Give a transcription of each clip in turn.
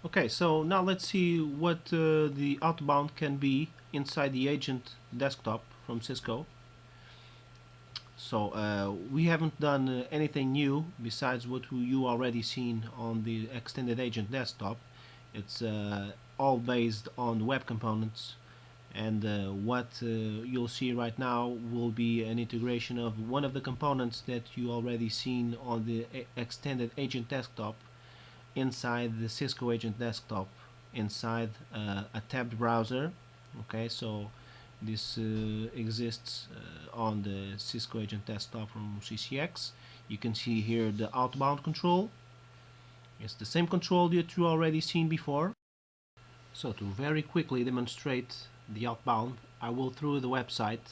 Okay, so now let's see what the outbound can be inside the agent desktop from Cisco. So we haven't done anything new besides what you already seen on the extended agent desktop. It's all based on web components, and what you'll see right now will be an integration of one of the components that you already seen on the extended agent desktop inside the Cisco agent desktop inside a tabbed browser. Okay, so this exists on the Cisco agent desktop from CCX. You can see here the outbound control. It's the same control that you already seen before. So to very quickly demonstrate the outbound, I will through the website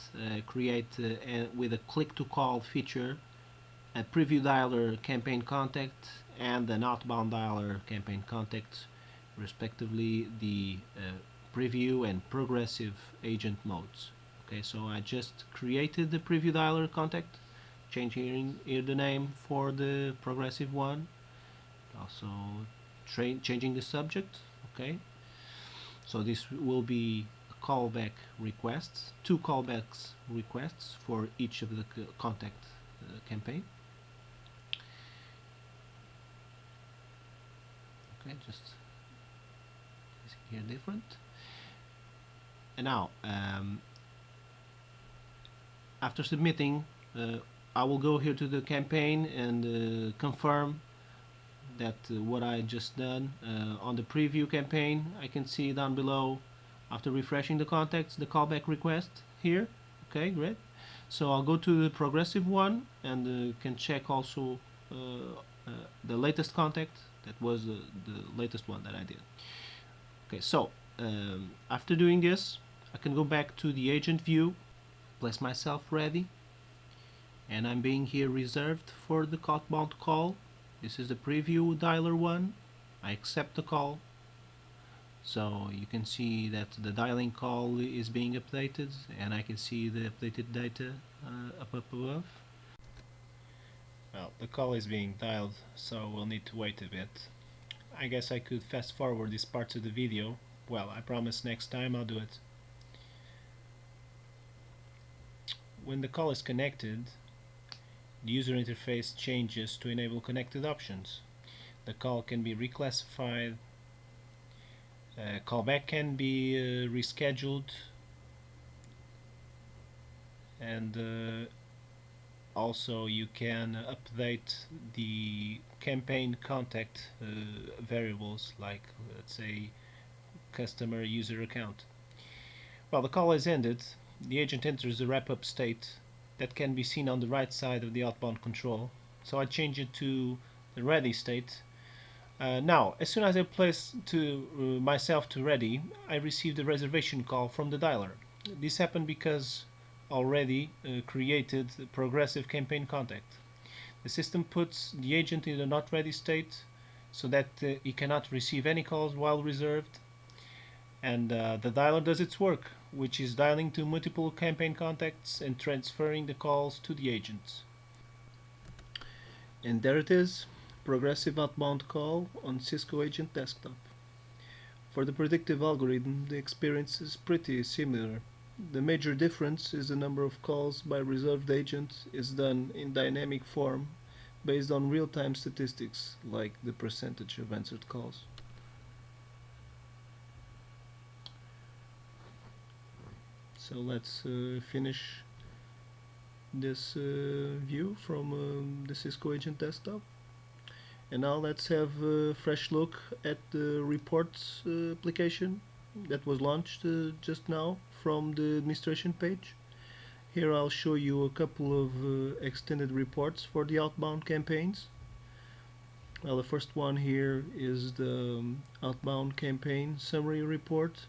create with a click to call feature a preview dialer campaign contact and an outbound dialer campaign contact, respectively the preview and progressive agent modes. Okay, so I just created the preview dialer contact, changing here the name for the progressive one, also changing the subject. Okay, so this will be a callback requests, two callbacks requests for each of the contact campaign. Okay, just here different. And now after submitting, I will go here to the campaign and confirm that what I just done on the preview campaign. I can see down below, after refreshing the contacts, the callback request here. Okay, great. So I'll go to the progressive one and can check also the latest contact. That was the latest one that I did. Okay, so after doing this, I can go back to the agent view, place myself ready, and I'm being here reserved for the outbound call. This is the preview dialer one. I accept the call. So you can see that the dialing call is being updated, and I can see the updated data up above. Well, the call is being dialed, so we'll need to wait a bit. I guess I could fast forward this part of the video. Well, I promise next time I'll do it. When the call is connected, the user interface changes to enable connected options. The call can be reclassified, callback can be rescheduled, and also you can update the campaign contact variables, like let's say customer user account. Well, the call is ended. The agent enters the wrap-up state that can be seen on the right side of the outbound control. So I change it to the ready state. Now, as soon as I place myself to ready, I received a reservation call from the dialer. This happened because already created a progressive campaign contact. The system puts the agent in a not ready state so that he cannot receive any calls while reserved, and the dialer does its work, which is dialing to multiple campaign contacts and transferring the calls to the agents. And there it is, progressive outbound call on Cisco Agent Desktop. For the predictive algorithm, the experience is pretty similar. The major difference is the number of calls by reserved agent is done in dynamic form based on real-time statistics, like the percentage of answered calls. So let's finish this view from the Cisco Agent Desktop. And now let's have a fresh look at the reports application that was launched just now from the administration page. Here I'll show you a couple of extended reports for the outbound campaigns. Well, the first one here is the outbound campaign summary report.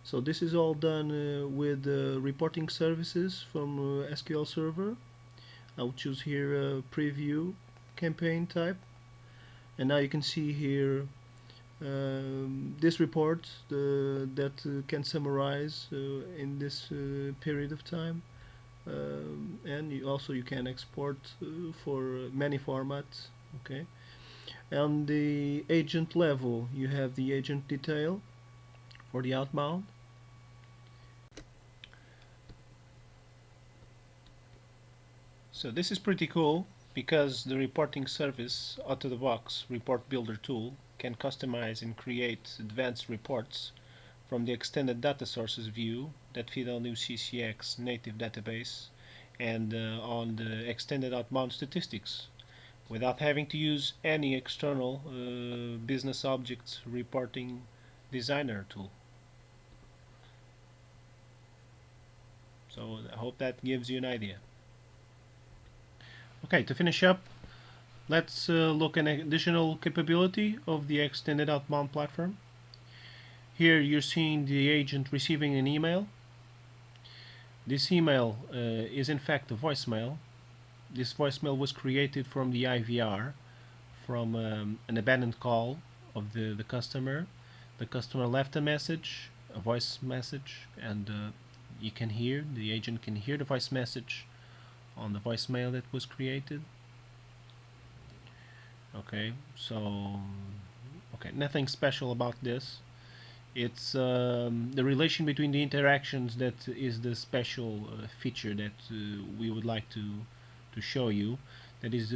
So this is all done with reporting services from SQL Server. I'll choose here a preview campaign type, and now you can see here this report that can summarize in this period of time, and you can export for many formats. Okay. On the agent level, you have the agent detail for the outbound. So this is pretty cool because the reporting service out of the box report builder tool can customize and create advanced reports from the extended data sources view that feed on UCCX native database and on the extended outbound statistics without having to use any external business objects reporting designer tool. So I hope that gives you an idea. Okay, to finish up, let's look at an additional capability of the extended outbound platform. Here you're seeing the agent receiving an email. This email is in fact a voicemail. This voicemail was created from the IVR from an abandoned call of the customer. The customer left a message, a voice message, and the agent can hear the voice message on the voicemail that was created. Okay, so nothing special about this. It's the relation between the interactions that is the special feature that we would like to show you. That is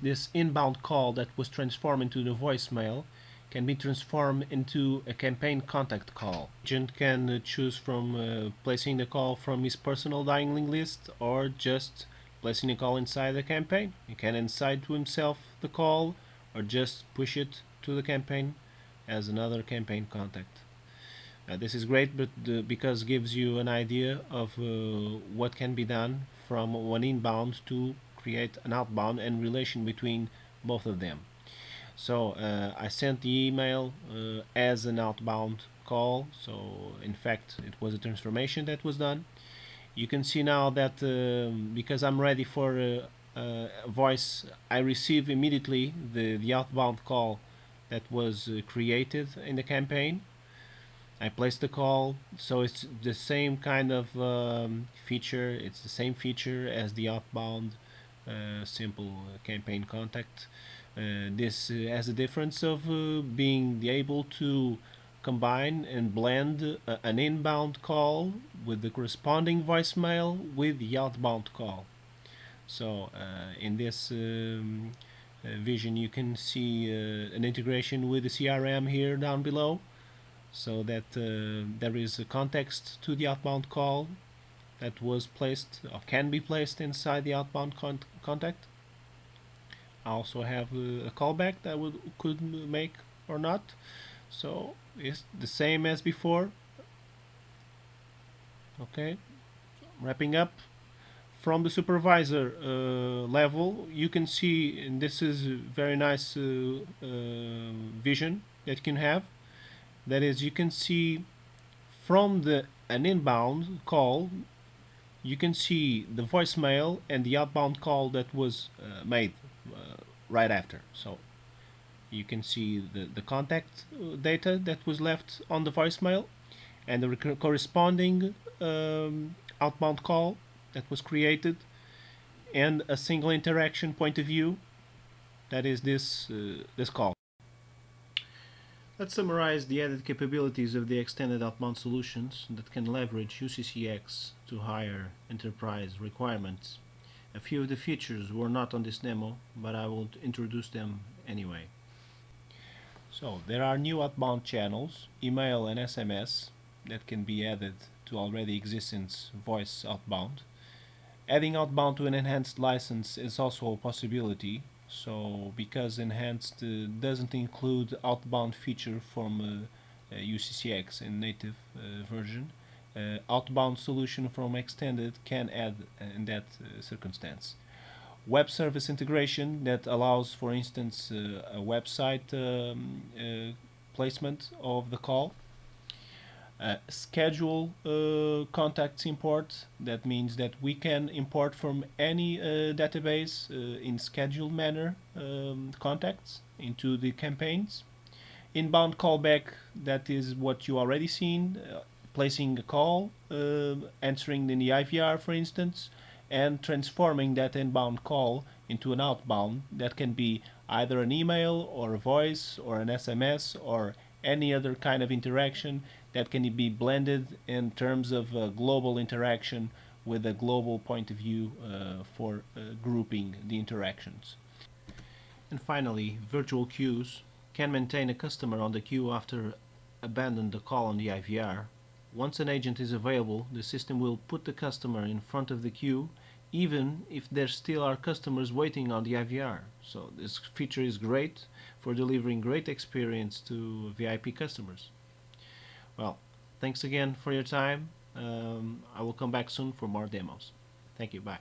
this inbound call that was transformed into the voicemail can be transformed into a campaign contact call. Agent can choose from placing the call from his personal dialing list or just placing the call inside the campaign. He can assign to himself the call or just push it to the campaign as another campaign contact. This is great, but because it gives you an idea of what can be done from one inbound to create an outbound and relation between both of them. So I sent the email as an outbound call, so in fact it was a transformation that was done. You can see now that because I'm ready for voice, I receive immediately the outbound call that was created in the campaign. I placed the call, so it's the same kind of feature. It's the same feature as the outbound simple campaign contact. This has a difference of being able to combine and blend an inbound call with the corresponding voicemail with the outbound call. So in this vision you can see an integration with the CRM here down below, so that there is a context to the outbound call that was placed or can be placed inside the outbound contact. I also have a callback that could make or not, so it's the same as before. Okay, wrapping up. From the supervisor level, you can see, and this is a very nice vision that you can have. That is, you can see from an inbound call, you can see the voicemail and the outbound call that was made right after. So you can see the contact data that was left on the voicemail and the corresponding outbound call that was created, and a single interaction point of view, that is this call. Let's summarize the added capabilities of the extended outbound solutions that can leverage UCCX to higher enterprise requirements. A few of the features were not on this demo, but I will introduce them anyway. So there are new outbound channels, email and SMS, that can be added to already existing voice outbound. Adding outbound to an enhanced license is also a possibility. So because enhanced doesn't include outbound feature from UCCX in native version, outbound solution from extended can add in that circumstance. Web service integration that allows, for instance, a website placement of the call. Schedule contacts import. That means that we can import from any database in scheduled manner contacts into the campaigns. Inbound callback, that is what you already seen, placing a call, answering in the IVR for instance, and transforming that inbound call into an outbound that can be either an email or a voice or an SMS or any other kind of interaction that can be blended in terms of global interaction with a global point of view for grouping the interactions. And finally, virtual queues can maintain a customer on the queue after abandon the call on the IVR. Once an agent is available, the system will put the customer in front of the queue even if there still are customers waiting on the IVR. So this feature is great for delivering great experience to VIP customers. Well, thanks again for your time. I will come back soon for more demos. Thank you. Bye.